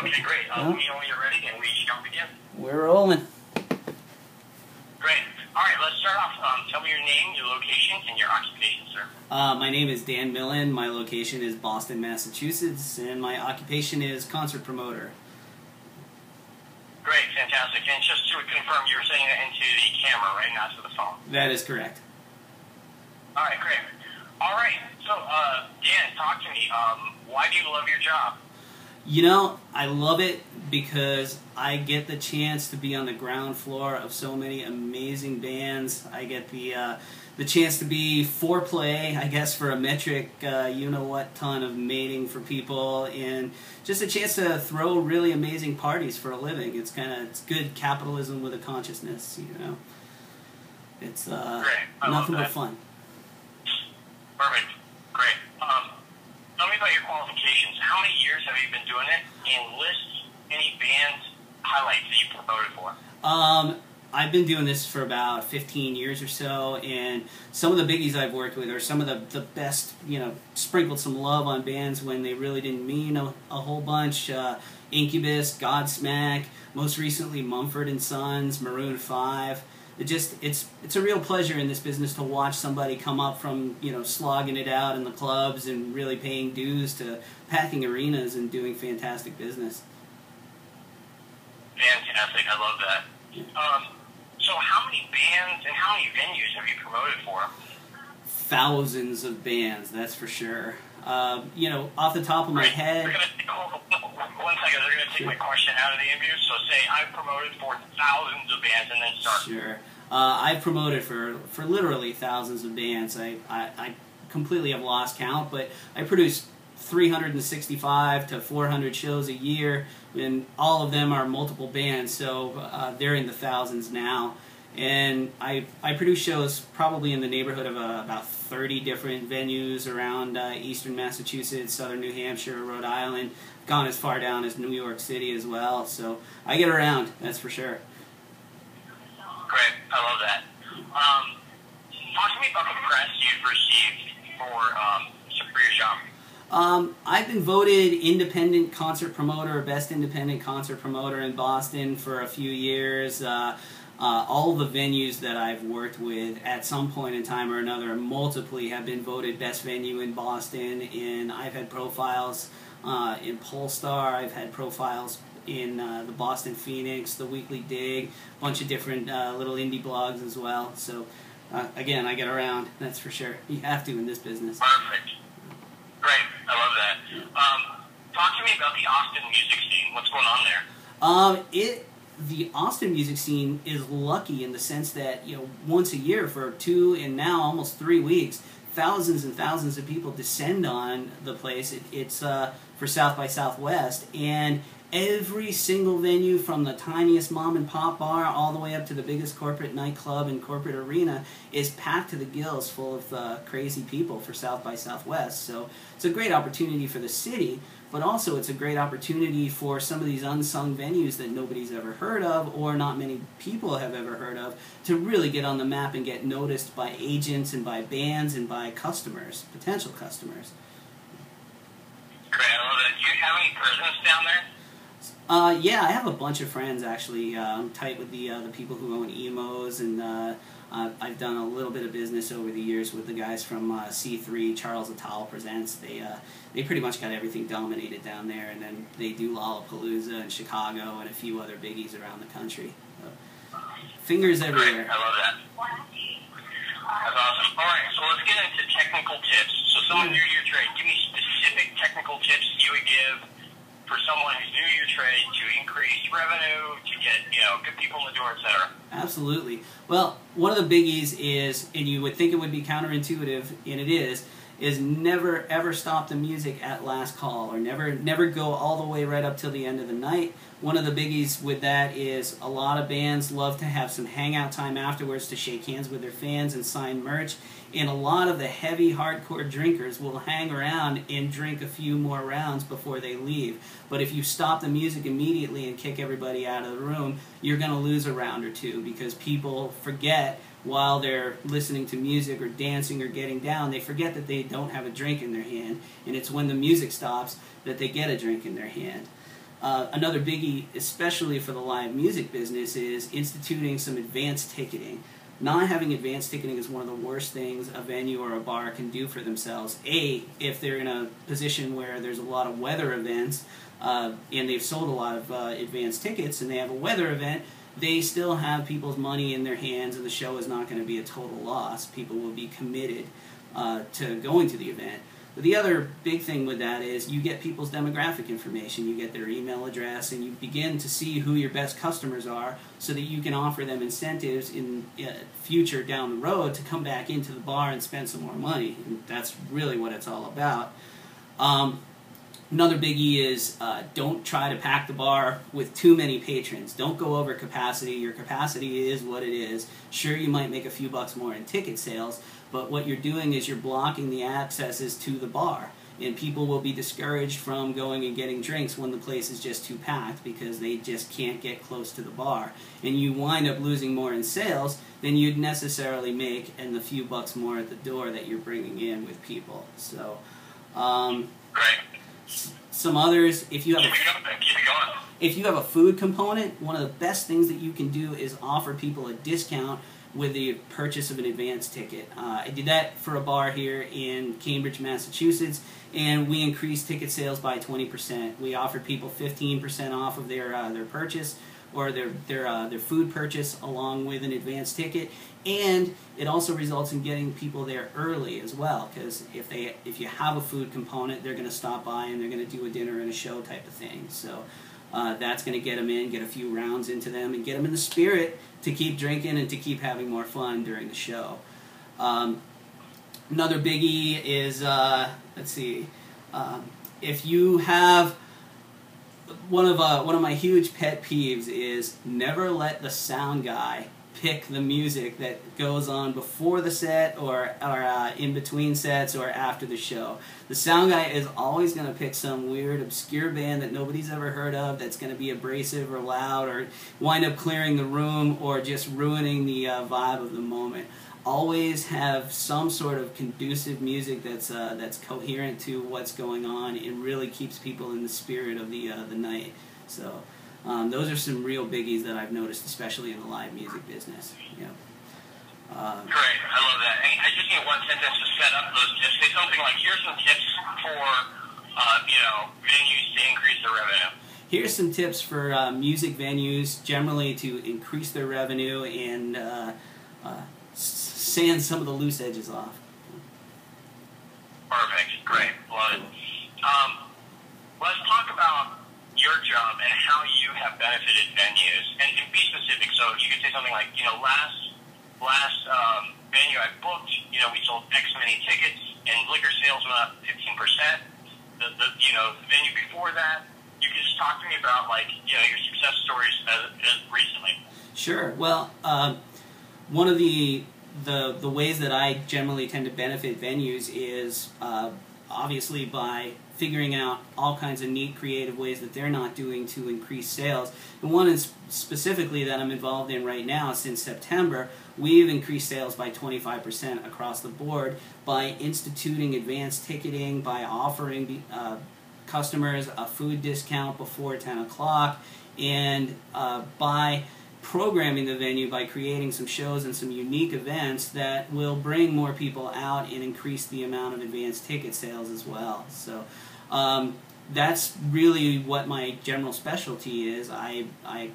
Okay, great. Let me know when you're ready and we shall begin. We're rolling. Great. All right, let's start off. Tell me your name, your location, and your occupation, sir. My name is Dan Millen. My location is Boston, Massachusetts, and my occupation is concert promoter. Great, fantastic. And just to confirm, you were saying that into the camera, right, not to the phone? That is correct. All right, great. All right, so, Dan, talk to me. Why do you love your job? You know, I love it because I get the chance to be on the ground floor of so many amazing bands. I get the chance to be foreplay, I guess, for a metric, you-know-what ton of mating for people, and just a chance to throw really amazing parties for a living. It's good capitalism with a consciousness, you know. It's nothing but fun. Perfect. Great. Tell me about your qualifications. How many years have you been doing it? And list any band highlights that you promoted for. I've been doing this for about 15 years or so, and some of the biggies I've worked with are some of the best, you know, sprinkled some love on bands when they really didn't mean a whole bunch. Incubus, Godsmack, most recently Mumford & Sons, Maroon 5. It's a real pleasure in this business to watch somebody come up from, you know, slogging it out in the clubs and really paying dues to packing arenas and doing fantastic business. Fantastic, I love that. Yeah. So how many bands and how many venues have you promoted for? Thousands of bands, that's for sure. You know, off the top of my head... One second, they're going to take my question out of the interview, so say I've promoted for thousands of bands and then start. Sure. I've promoted for literally thousands of bands. I completely have lost count, but I produce 365 to 400 shows a year, and all of them are multiple bands, so they're in the thousands now. And I produce shows probably in the neighborhood of about 30 different venues around eastern Massachusetts, southern New Hampshire, Rhode Island. Gone as far down as New York City as well, so I get around, that's for sure. Great, I love that. Talk to me about the press you've received for your job. I've been voted independent concert promoter, best independent concert promoter in Boston for a few years. All the venues that I've worked with at some point in time or another multiply have been voted best venue in Boston, and I've had profiles in Polestar, I've had profiles in the Boston Phoenix, the Weekly Dig, a bunch of different little indie blogs as well. So again, I get around, that's for sure. You have to in this business. Perfect. Great, I love that. Talk to me about the Austin music scene. What's going on there? The Austin music scene is lucky in the sense that, you know, once a year for 2 and now almost 3 weeks, thousands and thousands of people descend on the place. It's for South by Southwest, and every single venue from the tiniest mom and pop bar all the way up to the biggest corporate nightclub and corporate arena is packed to the gills full of crazy people for South by Southwest. So it's a great opportunity for the city, but also it's a great opportunity for some of these unsung venues that nobody's ever heard of or not many people have ever heard of to really get on the map and get noticed by agents and by bands and by customers, potential customers. Great, I love that. Do you have any presence down there? Yeah, I have a bunch of friends actually. I'm tight with the people who own emos, and I've done a little bit of business over the years with the guys from C3, Charles Attal Presents. They pretty much got everything dominated down there, and then they do Lollapalooza in Chicago and a few other biggies around the country. So, fingers everywhere. Great, I love that. That's awesome. All right, so let's get into technical tips. So someone new to your trade, give me specific technical tips you would give for someone who's new to your trade to increase revenue, to get, you know, good people in the door, etc. Absolutely. Well, one of the biggies is, and you would think it would be counterintuitive, and it is never ever stop the music at last call, or never go all the way right up till the end of the night. One of the biggies with that is a lot of bands love to have some hangout time afterwards to shake hands with their fans and sign merch, and a lot of the heavy hardcore drinkers will hang around and drink a few more rounds before they leave. But if you stop the music immediately and kick everybody out of the room, you're going to lose a round or two, because people forget while they're listening to music or dancing or getting down, they forget that they don't have a drink in their hand, and it's when the music stops that they get a drink in their hand. Another biggie, especially for the live music business, is instituting some advanced ticketing. Not having advanced ticketing is one of the worst things a venue or a bar can do for themselves. If they're in a position where there's a lot of weather events, and they've sold a lot of advanced tickets, and they have a weather event, they still have people's money in their hands, and the show is not going to be a total loss. People will be committed to going to the event. But the other big thing with that is you get people's demographic information. You get their email address, and you begin to see who your best customers are so that you can offer them incentives in future down the road to come back into the bar and spend some more money. And that's really what it's all about. Another biggie is don't try to pack the bar with too many patrons. Don't go over capacity. Your capacity is what it is. Sure, you might make a few bucks more in ticket sales, but what you're doing is you're blocking the accesses to the bar. And people will be discouraged from going and getting drinks when the place is just too packed because they just can't get close to the bar. And you wind up losing more in sales than you'd necessarily make in the few bucks more at the door that you're bringing in with people. So, some others, if you have a food component, one of the best things that you can do is offer people a discount with the purchase of an advance ticket. I did that for a bar here in Cambridge, Massachusetts, and we increased ticket sales by 20%. We offered people 15% off of their purchase, or their food purchase, along with an advance ticket, and it also results in getting people there early as well, because if you have a food component, they're going to stop by and they're going to do a dinner and a show type of thing. So that's going to get them in, get a few rounds into them, and get them in the spirit to keep drinking and to keep having more fun during the show. Another biggie is, let's see, if you have, one of my huge pet peeves is never let the sound guy pick the music that goes on before the set or in between sets or after the show. The sound guy is always going to pick some weird, obscure band that nobody's ever heard of that's going to be abrasive or loud or wind up clearing the room or just ruining the vibe of the moment. Always have some sort of conducive music that's coherent to what's going on and really keeps people in the spirit of the night. So those are some real biggies that I've noticed, especially in the live music business. Yeah. Great, I love that. I just need one sentence to set up those tips. Say something like, "Here's some tips for venues to increase their revenue." Here's some tips for music venues generally to increase their revenue and sand some of the loose edges off. Perfect. Great. Love it. Let's talk about your job and how you have benefited venues. And be specific. So you could say something like, last venue I booked, we sold X many tickets and liquor sales went up 15%. The venue before that, you can just talk to me about your success stories as recently. Sure. Well, one of the ways that I generally tend to benefit venues is obviously by figuring out all kinds of neat creative ways that they're not doing to increase sales. And one is specifically that I'm involved in right now since September. We've increased sales by 25% across the board by instituting advanced ticketing, by offering customers a food discount before 10 o'clock, and by programming the venue by creating some shows and some unique events that will bring more people out and increase the amount of advanced ticket sales as well. So that's really what my general specialty is. I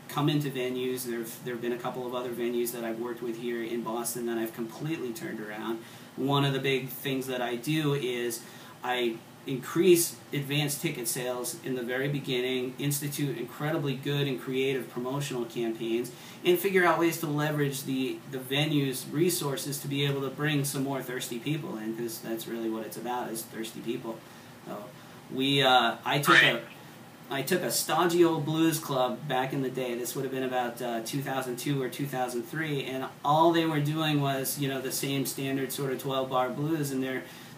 come into venues. There have been a couple of other venues that I've worked with here in Boston that I've completely turned around. One of the big things that I do is I increase advanced ticket sales in the very beginning, institute incredibly good and creative promotional campaigns, and figure out ways to leverage the venue's resources to be able to bring some more thirsty people in, because that's really what it's about, is thirsty people. So I took a stodgy old blues club back in the day. This would have been about 2002 or 2003, and all they were doing was, the same standard sort of 12-bar blues, and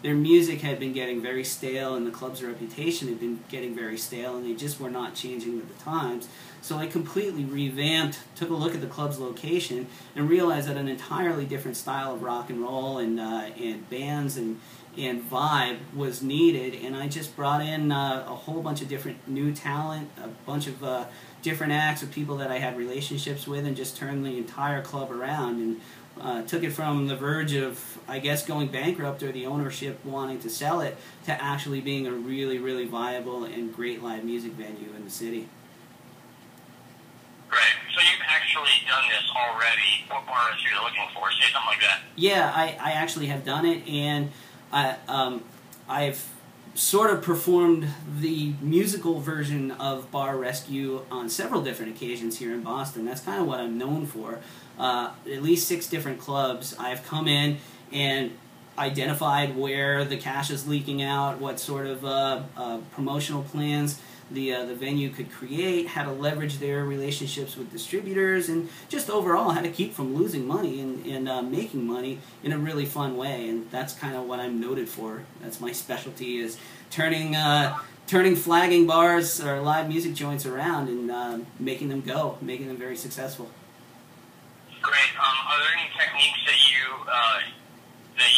their music had been getting very stale, and the club's reputation had been getting very stale, and they just were not changing with the times. So I completely revamped, took a look at the club's location, and realized that an entirely different style of rock and roll and bands and and vibe was needed, and I just brought in a whole bunch of different new talent, a bunch of different acts of people that I had relationships with, and just turned the entire club around, and took it from the verge of, I guess, going bankrupt or the ownership wanting to sell it to actually being a really, really viable and great live music venue in the city. Right. So you've actually done this already. What bars are you looking for? Say something like that. Yeah, I actually have done it, and I've sort of performed the musical version of Bar Rescue on several different occasions here in Boston. That's kind of what I'm known for. At least 6 different clubs. I've come in and identified where the cash is leaking out, what sort of promotional plans the venue could create, how to leverage their relationships with distributors, and just overall how to keep from losing money and making money in a really fun way. And that's kind of what I'm noted for. That's my specialty, is turning flagging bars or live music joints around and making them go, making them very successful. Great. Are there any techniques that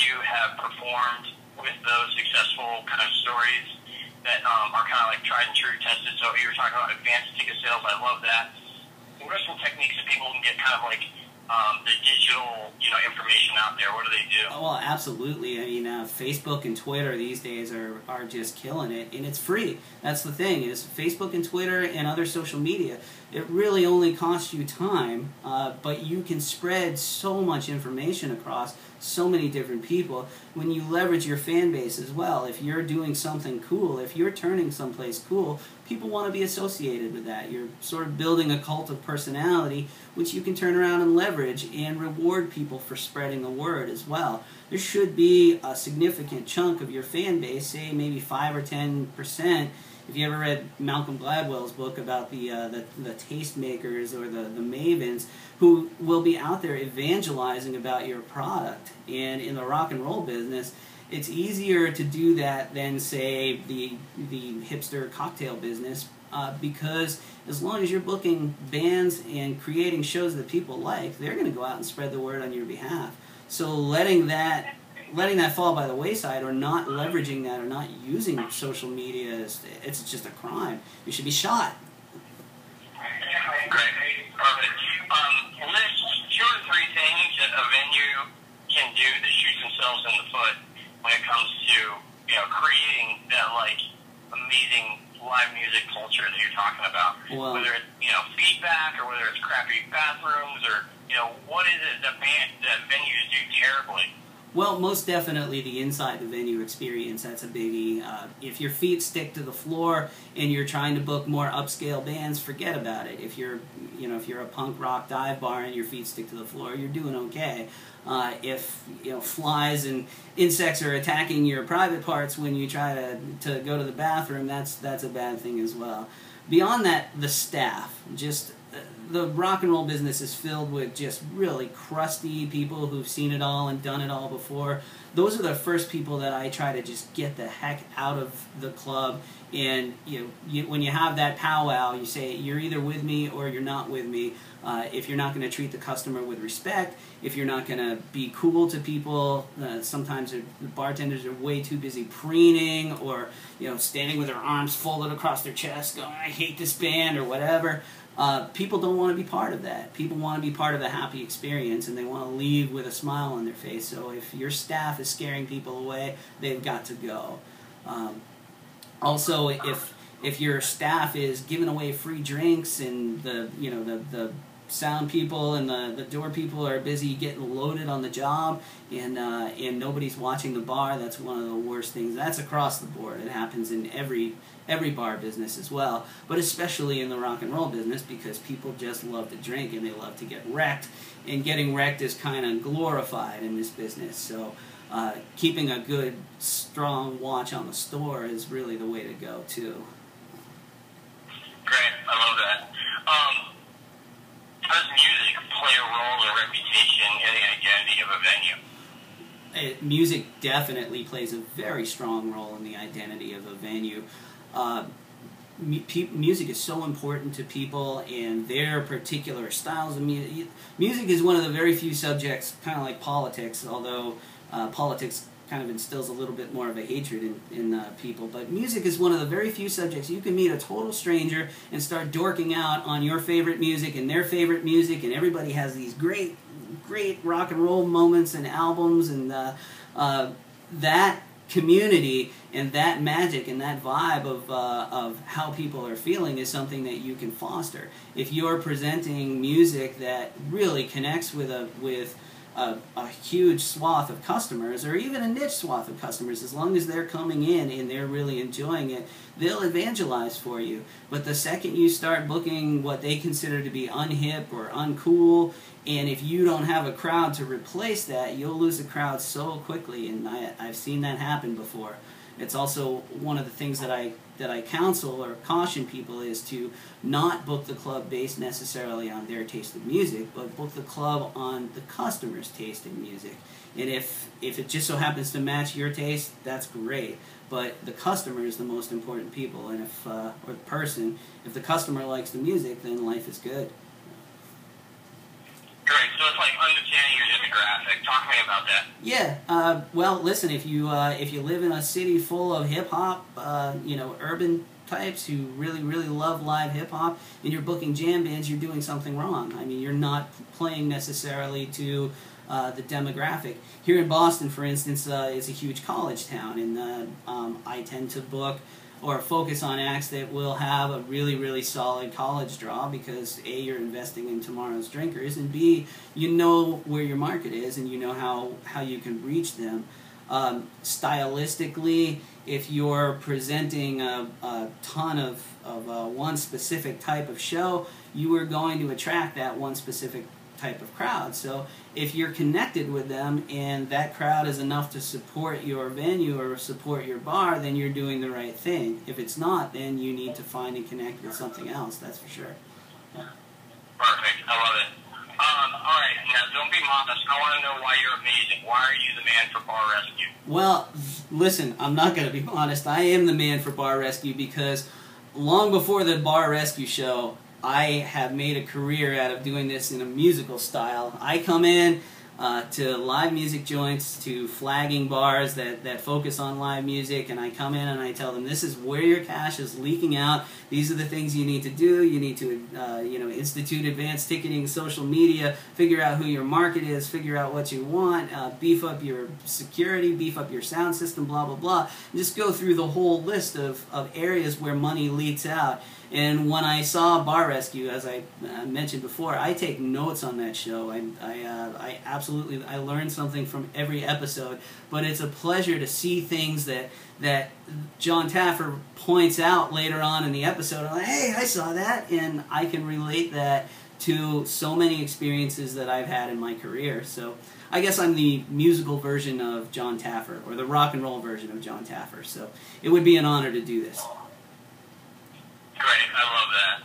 you have performed with those successful kind of stories that are kind of like tried and true, tested? So you were talking about advanced ticket sales. I love that. What are some techniques that people can get kind of like the digital, information out there? What do they do? Oh, well, absolutely. I mean, Facebook and Twitter these days are just killing it, and it's free. That's the thing, is Facebook and Twitter and other social media, it really only costs you time, but you can spread so much information across so many different people when you leverage your fan base as well. If you're doing something cool, if you're turning someplace cool, people want to be associated with that. You're sort of building a cult of personality, which you can turn around and leverage and reward people for spreading the word as well. There should be a significant chunk of your fan base, say maybe 5 or 10%. If you ever read Malcolm Gladwell's book about the tastemakers or the mavens, who will be out there evangelizing about your product. And in the rock and roll business, it's easier to do that than, say, the hipster cocktail business, because as long as you're booking bands and creating shows that people like, they're going to go out and spread the word on your behalf. So letting that fall by the wayside, or not leveraging that, or not using social media, it's just a crime. You should be shot. Great. Perfect. List 2 or 3 things that a venue can do that shoots themselves in the foot when it comes to, creating that, like, amazing live music culture that you're talking about. Well, whether it's, feedback, or whether it's crappy bathrooms, or, what is it that venues do terribly? Well, most definitely the inside the venue experience. That's a biggie. If your feet stick to the floor and you're trying to book more upscale bands, forget about it. If you're a punk rock dive bar and your feet stick to the floor, you're doing okay. If flies and insects are attacking your private parts when you try to go to the bathroom, that's a bad thing as well. Beyond that, the staff, just the rock and roll business is filled with just really crusty people who've seen it all and done it all before. Those are the first people that I try to just get the heck out of the club. And when you have that powwow, you say you're either with me or you're not with me. If you're not going to treat the customer with respect, if you're not going to be cool to people, sometimes the bartenders are way too busy preening, or standing with their arms folded across their chest going, I hate this band, or whatever. People don't want to be part of that. People want to be part of the happy experience, and they want to leave with a smile on their face. So if your staff is scaring people away, they've got to go. Also, if your staff is giving away free drinks, and the sound people and the door people are busy getting loaded on the job, and nobody's watching the bar, that's one of the worst things. That's across the board. It happens in every bar business as well, but especially in the rock and roll business, because people just love to drink and they love to get wrecked, and getting wrecked is kind of glorified in this business. So keeping a good, strong watch on the store is really the way to go, too. Great. I love that. How does music play a role in the reputation and the identity of a venue? Music definitely plays a very strong role in the identity of a venue. Music is so important to people and their particular styles of music. Music is one of the very few subjects, kind of like politics, although politics kind of instills a little bit more of a hatred in people. But music is one of the very few subjects you can meet a total stranger and start dorking out on your favorite music and their favorite music, and everybody has these great rock and roll moments and albums, and that community and that magic and that vibe of how people are feeling is something that you can foster. If you're presenting music that really connects with a huge swath of customers, or even a niche swath of customers, as long as they're coming in and they're really enjoying it, they'll evangelize for you. But the second you start booking what they consider to be unhip or uncool, and if you don't have a crowd to replace that, you'll lose a crowd so quickly, and I've seen that happen before. It's also one of the things that I counsel or caution people is to not book the club based necessarily on their taste of music, but book the club on the customer's taste in music. And if it just so happens to match your taste, that's great. But the customer is the most important people, and or the person, if the customer likes the music, then life is good. Great. So it's like understanding your demographic. Talk to me about that. Yeah. Well, listen. If you live in a city full of hip hop, urban types who really love live hip hop, and you're booking jam bands, you're doing something wrong. I mean, you're not playing necessarily to the demographic. Here in Boston, for instance, is a huge college town, and I tend to book or focus on acts that will have a really solid college draw, because A, you're investing in tomorrow's drinkers, and B, you know where your market is and you know how you can reach them. Stylistically, if you're presenting a ton of one specific type of show, you are going to attract that one specific type of crowd. So if you're connected with them and that crowd is enough to support your venue or support your bar, then you're doing the right thing. If it's not, then you need to find and connect with something else, that's for sure. Yeah. Perfect. I love it. All right, now don't be modest. I want to know why you're amazing. Why are you the man for Bar Rescue? Well, listen, I'm not going to be honest. I am the man for Bar Rescue because long before the Bar Rescue show, I have made a career out of doing this in a musical style. I come in to live music joints, to flagging bars that focus on live music, and I come in and I tell them, this is where your cash is leaking out. These are the things you need to do. You need to institute advanced ticketing, social media, figure out who your market is, figure out what you want, beef up your security, beef up your sound system, blah, blah, blah. And just go through the whole list of areas where money leaks out. And when I saw Bar Rescue, as I mentioned before, I take notes on that show. I absolutely learned something from every episode. But it's a pleasure to see things that John Taffer points out later on in the episode. I'm like, hey, I saw that, and I can relate that to so many experiences that I've had in my career. So I guess I'm the musical version of John Taffer, or the rock and roll version of John Taffer. So it would be an honor to do this. Great, I love that.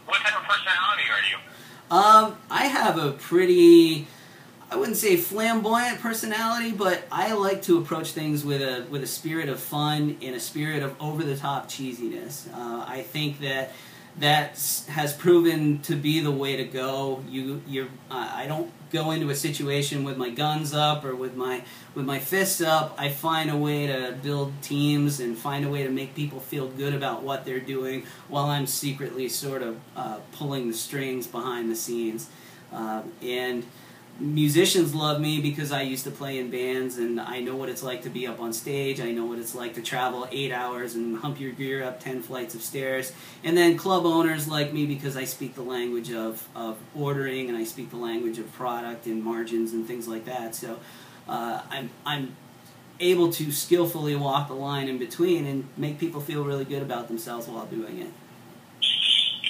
What type of personality are you? I have a pretty, I wouldn't say flamboyant personality, but I like to approach things with a spirit of fun and a spirit of over-the-top cheesiness. I think that has proven to be the way to go. I don't go into a situation with my guns up or with my fists up. I find a way to build teams and find a way to make people feel good about what they're doing while I'm secretly sort of pulling the strings behind the scenes. And musicians love me because I used to play in bands, and I know what it's like to be up on stage. I know what it's like to travel 8 hours and hump your gear up 10 flights of stairs. And then club owners like me because I speak the language of ordering, and I speak the language of product and margins and things like that. So I'm able to skillfully walk the line in between and make people feel really good about themselves while doing it.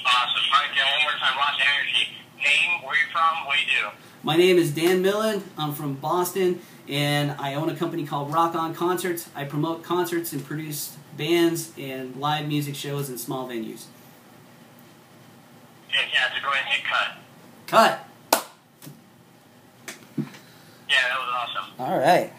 Awesome. All right, Dan, one more time. Lots of energy. Name, where you from, what do you do? My name is Dan Millen. I'm from Boston, and I own a company called Rock On Concerts. I promote concerts and produce bands and live music shows in small venues. Fantastic. Go ahead and hit cut. Cut. Yeah, that was awesome. All right.